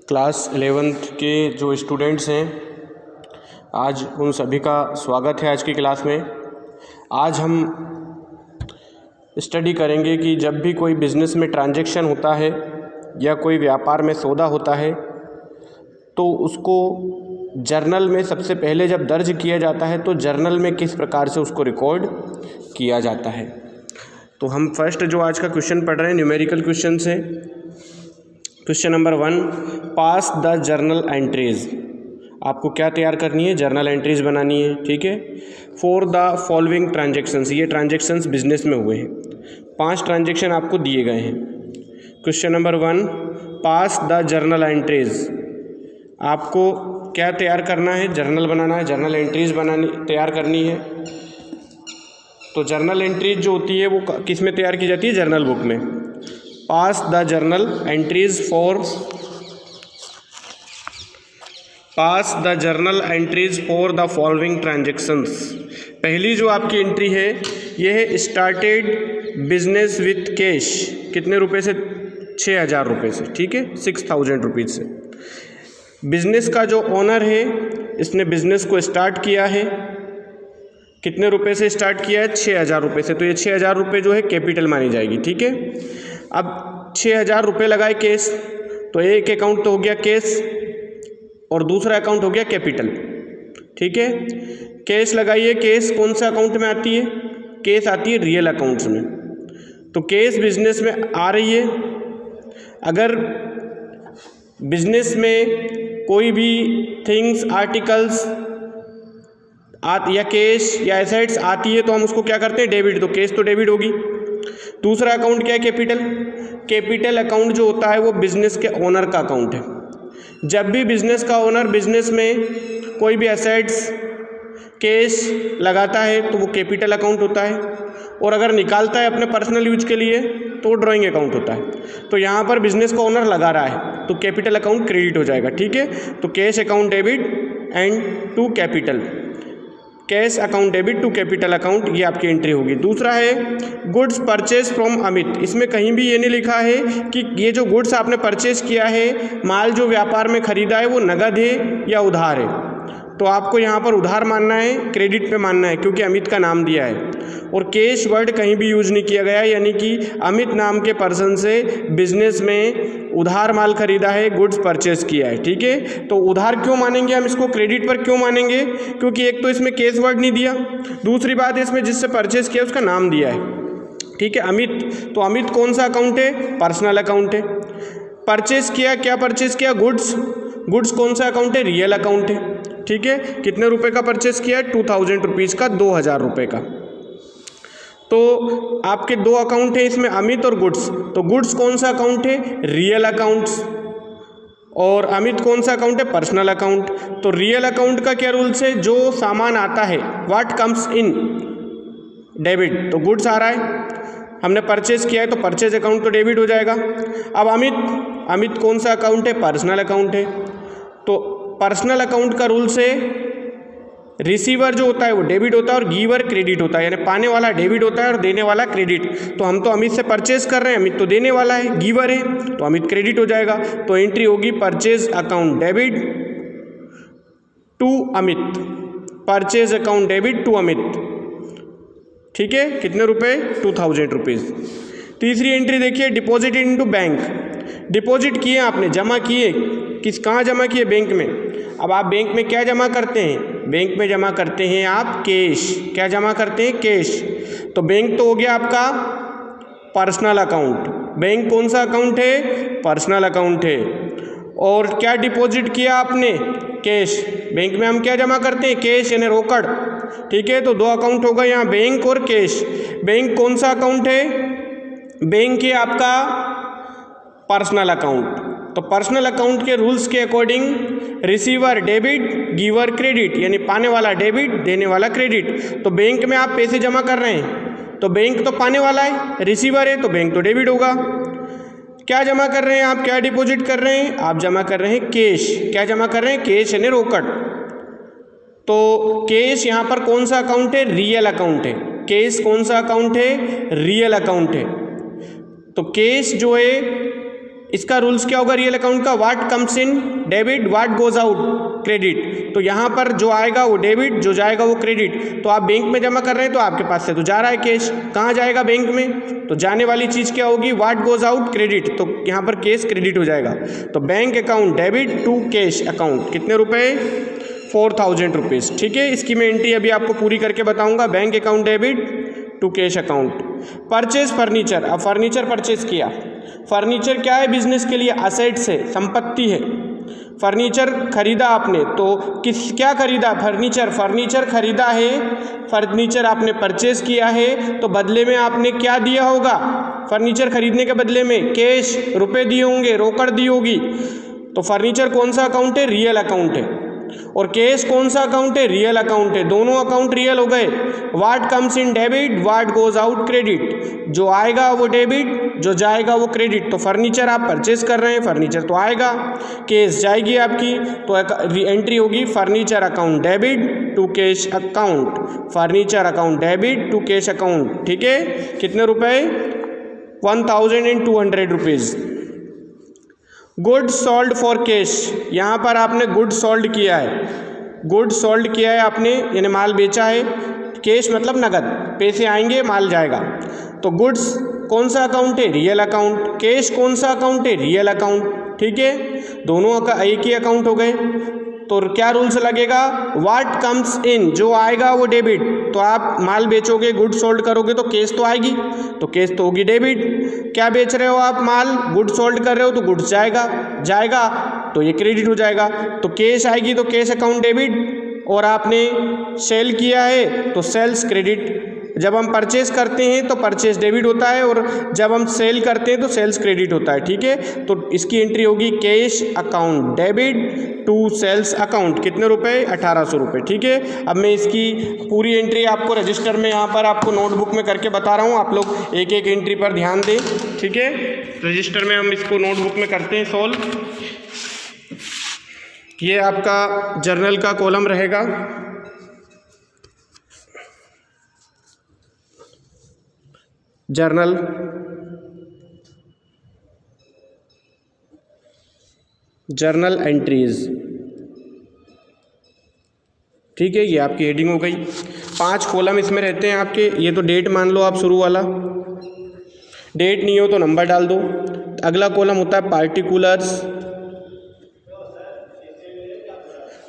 Class 11th के जो students हैं, आज उन सभी का स्वागत है आज की क्लास में। आज हम स्टडी करेंगे कि जब भी कोई बिज़नेस में ट्रांजैक्शन होता है या कोई व्यापार में सौदा होता है तो उसको जर्नल में सबसे पहले जब दर्ज किया जाता है तो जर्नल में किस प्रकार से उसको रिकॉर्ड किया जाता है। तो हम फर्स्ट जो आज का क्वेश्चन पढ़ रहे हैं न्यूमेरिकल क्वेश्चन से। Question number 1, pass the journal entries. आपको क्या तैयार करनी है? जर्नल एंट्रीज बनानी है, ठीक है। फॉर द फॉलोइंग ट्रांजेक्शन्स, ये ट्रांजेक्शन्स बिजनेस में हुए हैं। 5 ट्रांजेक्शन आपको दिए गए हैं। Question number 1, pass the journal entries. आपको क्या तैयार करना है? जर्नल बनाना है, जर्नल एंट्रीज तैयार करनी है। तो जर्नल एंट्रीज जो होती है वो किस में तैयार की जाती है? जर्नल बुक में। Pass the journal entries for the following transactions. पहली जो आपकी एंट्री है ये है स्टार्टेड बिजनेस विथ कैश। कितने रुपए से? 6,000 रुपये से, ठीक है, 6,000 रुपीज़ से। बिजनेस का जो ओनर है इसने बिजनेस को स्टार्ट किया है, कितने रुपए से स्टार्ट किया है? 6,000 रुपये से। तो ये 6,000 रुपये जो है कैपिटल मानी जाएगी, ठीक है। अब 6,000 रुपये लगाए कैश, तो एक अकाउंट तो हो गया कैश और दूसरा अकाउंट हो गया कैपिटल, ठीक है। कैश लगाइए, कैश कौन सा अकाउंट में आती है? कैश आती है रियल अकाउंट्स में। तो कैश बिजनेस में आ रही है। अगर बिजनेस में कोई भी थिंग्स, आर्टिकल्स या कैश या एसेट्स आती है तो हम उसको क्या करते हैं? डेबिट। तो कैश तो डेबिट होगी। दूसरा अकाउंट क्या है? कैपिटल। कैपिटल अकाउंट जो होता है वो बिजनेस के ओनर का अकाउंट है। जब भी बिजनेस का ओनर बिजनेस में कोई भी एसेट्स, कैश लगाता है तो वो कैपिटल अकाउंट होता है, और अगर निकालता है अपने पर्सनल यूज के लिए तो वो ड्राइंग अकाउंट होता है। तो यहाँ पर बिजनेस का ओनर लगा रहा है तो कैपिटल अकाउंट क्रेडिट हो जाएगा, ठीक है। तो cash account debit and to capital, cash account debit to capital account, ये आपकी एंट्री होगी। दूसरा है गुड्स परचेज फ्रॉम अमित। इसमें कहीं भी ये नहीं लिखा है कि ये जो गुड्स आपने परचेज किया है, माल जो व्यापार में खरीदा है, वो नगद है या उधार है। तो आपको यहाँ पर उधार मानना है, क्रेडिट पे मानना है, क्योंकि अमित का नाम दिया है। और कैश वर्ड कहीं भी यूज नहीं किया गया है, यानी कि अमित नाम के पर्सन से बिजनेस में उधार माल खरीदा है, गुड्स परचेज किया है, ठीक है। तो उधार क्यों मानेंगे हम इसको? क्रेडिट पर क्यों मानेंगे? क्योंकि एक तो इसमें कैश वर्ड नहीं दिया, दूसरी बात इसमें जिससे परचेज किया उसका नाम दिया है, ठीक है, अमित। तो अमित कौन सा अकाउंट है? पर्सनल अकाउंट है। परचेज किया, क्या परचेज किया? गुड्स। गुड्स कौन सा अकाउंट है? रियल अकाउंट है, ठीक है। कितने रुपए का परचेज किया? 2,000 रुपीज़ का, 2,000 रुपये का। तो आपके 2 अकाउंट है इसमें, अमित और गुड्स। तो गुड्स कौन सा अकाउंट है? Real accounts. और अमित कौन सा अकाउंट है? Personal account. तो रियल अकाउंट का क्या रूल्स है? जो सामान आता है, व्हाट कम्स इन डेबिट, तो गुड्स आ रहा है, हमने परचेज किया है तो परचेज अकाउंट तो डेबिट हो जाएगा। अब अमित कौन सा अकाउंट है? पर्सनल अकाउंट है। तो पर्सनल अकाउंट का रूल से रिसीवर जो होता है वो डेबिट होता है और गिवर क्रेडिट होता है, यानी पाने वाला डेबिट होता है और देने वाला क्रेडिट। तो हम तो अमित से परचेज कर रहे हैं, अमित तो देने वाला है, गिवर है, तो अमित क्रेडिट हो जाएगा। तो एंट्री होगी purchase account debit to Amit, purchase account debit to Amit, ठीक है। कितने रुपए? 2,000 रुपीज़। तीसरी एंट्री देखिए, डिपॉजिट इनटू बैंक। डिपॉजिट किए आपने, जमा किए, कहाँ जमा किए? बैंक में। अब आप बैंक में क्या जमा करते हैं? बैंक में जमा करते हैं आप कैश। क्या जमा करते हैं? कैश। तो बैंक तो हो गया आपका पर्सनल अकाउंट। बैंक कौन सा अकाउंट है? पर्सनल अकाउंट है। और क्या डिपॉजिट किया आपने? कैश। बैंक में हम क्या जमा करते हैं? कैश, यानी रोकड़, ठीक है। तो 2 अकाउंट होगा यहाँ, बैंक और कैश। बैंक कौन सा अकाउंट है? बैंक है आपका पर्सनल अकाउंट। तो पर्सनल अकाउंट के रूल्स के according receiver debit, giver credit, यानी पाने वाला डेबिट, देने वाला क्रेडिट। तो बैंक में आप पैसे जमा कर रहे हैं तो बैंक तो पाने वाला है, रिसीवर है तो बैंक तो डेबिट होगा। क्या जमा कर रहे हैं आप? क्या डिपॉजिट कर रहे हैं? आप जमा कर रहे हैं कैश। क्या जमा कर रहे हैं? कैश यानी रोकड़। तो कैश यहाँ पर कौन सा अकाउंट है? रियल अकाउंट है। कैश कौन सा अकाउंट है? रियल अकाउंट है। तो कैश जो है इसका रूल्स क्या होगा रियल अकाउंट का, what comes in debit what goes out credit. तो यहाँ पर जो आएगा वो डेबिट, जो जाएगा वो क्रेडिट। तो आप बैंक में जमा कर रहे हैं तो आपके पास से तो जा रहा है कैश, कहाँ जाएगा बैंक में, तो जाने वाली चीज़ क्या होगी, व्हाट गोज आउट क्रेडिट, तो यहाँ पर कैश क्रेडिट हो जाएगा। तो bank account debit to cash account कितने रुपए, 4000 रुपीज़। ठीक है, इसकी मैं एंट्री अभी आपको पूरी करके बताऊँगा। Bank account debit to cash account. Purchase furniture, अब फर्नीचर परचेज किया। फर्नीचर क्या है बिजनेस के लिए, असेट्स है, संपत्ति है। फर्नीचर खरीदा आपने तो क्या खरीदा, फर्नीचर खरीदा है, फर्नीचर आपने परचेज किया है तो बदले में आपने क्या दिया होगा, फर्नीचर खरीदने के बदले में कैश रुपए दिए होंगे, रोकड़ दी होगी। तो फर्नीचर कौन सा अकाउंट है, रियल अकाउंट है, और कैश कौन सा अकाउंट है, रियल अकाउंट है। दोनों अकाउंट रियल हो गए। What comes in debit what goes out credit, जो आएगा वो डेबिट, जो जाएगा वो क्रेडिट। तो फर्नीचर आप परचेज कर रहे हैं, फर्नीचर तो आएगा, कैश जाएगी आपकी, तो एंट्री होगी furniture account debit to cash account, furniture account debit to cash account. ठीक है, कितने रुपए, 1200 rupees. Good sold for cash, यहाँ पर आपने गुड सोल्ड किया है, गुड सोल्ड किया है आपने, यानी माल बेचा है। कैश मतलब नगद, पैसे आएंगे माल जाएगा। तो गुड्स कौन सा अकाउंट है, रियल अकाउंट। कैश कौन सा अकाउंट है, रियल अकाउंट। ठीक है, दोनों एक ही अकाउंट हो गए। तो क्या रूल्स लगेगा, व्हाट कम्स इन, जो आएगा वो डेबिट। तो आप माल बेचोगे, गुड सोल्ड करोगे तो कैश तो आएगी, तो कैश तो होगी डेबिट। क्या बेच रहे हो आप, माल, गुड सोल्ड कर रहे हो तो गुड्स जाएगा तो ये क्रेडिट हो जाएगा। तो कैश आएगी तो कैश अकाउंट डेबिट, और आपने सेल किया है तो सेल्स क्रेडिट। जब हम परचेज करते हैं तो परचेज डेबिट होता है, और जब हम सेल करते हैं तो सेल्स क्रेडिट होता है। ठीक है, तो इसकी एंट्री होगी cash account debit to sales account, कितने रुपए, 1800 रुपये। ठीक है, अब मैं इसकी पूरी एंट्री आपको रजिस्टर में यहाँ पर आपको नोटबुक में करके बता रहा हूँ, आप लोग एक एक एंट्री पर ध्यान दें। ठीक है, रजिस्टर में हम इसको नोटबुक में करते हैं सॉल्व। ये आपका जर्नल का कॉलम रहेगा, जर्नल, जर्नल एंट्रीज। ठीक है, ये आपकी हेडिंग हो गई। 5 कॉलम इसमें रहते हैं आपके। ये तो डेट मान लो आप, शुरू वाला, डेट नहीं हो तो नंबर डाल दो। अगला कॉलम होता है पार्टिकुलर्स।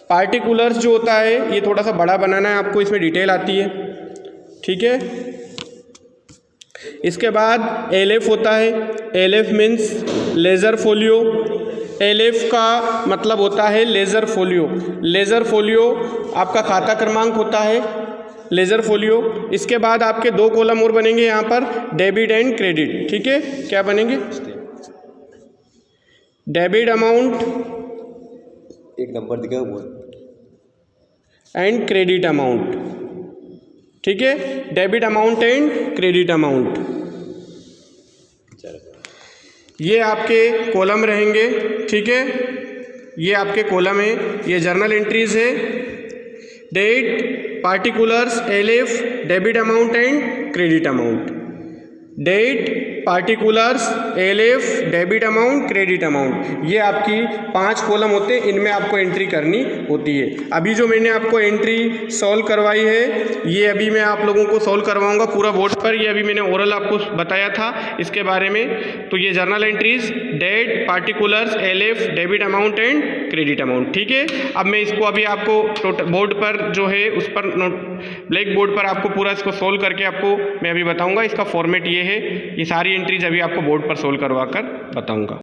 पार्टिकुलर्स जो होता है ये थोड़ा सा बड़ा बनाना है आपको, इसमें डिटेल आती है। ठीक है, इसके बाद एलएफ होता है। LF means laser folio. LF का मतलब होता है लेज़र फोलियो। लेज़र फोलियो आपका खाता क्रमांक होता है, लेज़र फोलियो। इसके बाद आपके 2 कॉलम और बनेंगे यहाँ पर, डेबिट एंड क्रेडिट। ठीक है, क्या बनेंगे, डेबिट अमाउंट, एक नंबर दिखा वो, एंड क्रेडिट अमाउंट। ठीक है, debit amount and credit amount, ये आपके कॉलम रहेंगे। ठीक है, ये आपके कॉलम है, ये जर्नल एंट्रीज है। Date, particulars, LF, debit amount and credit amount. Date, particulars, LF, debit amount, credit amount, ये आपकी 5 कॉलम होते हैं, इनमें आपको एंट्री करनी होती है। अभी जो मैंने आपको एंट्री सॉल्व करवाई है, ये अभी मैं आप लोगों को सॉल्व करवाऊंगा पूरा बोर्ड पर। ये अभी मैंने ओरल आपको बताया था इसके बारे में। तो ये journal entries, date, particulars, LF, debit amount and credit amount. ठीक है, अब मैं इसको अभी आपको टोटल बोर्ड पर जो है उस पर ब्लैक बोर्ड पर आपको पूरा इसको सोल्व करके आपको मैं अभी बताऊंगा। इसका फॉर्मेट ये है, ये सारी एंट्रीज अभी आपको बोर्ड पर सोल्व करवा कर बताऊंगा।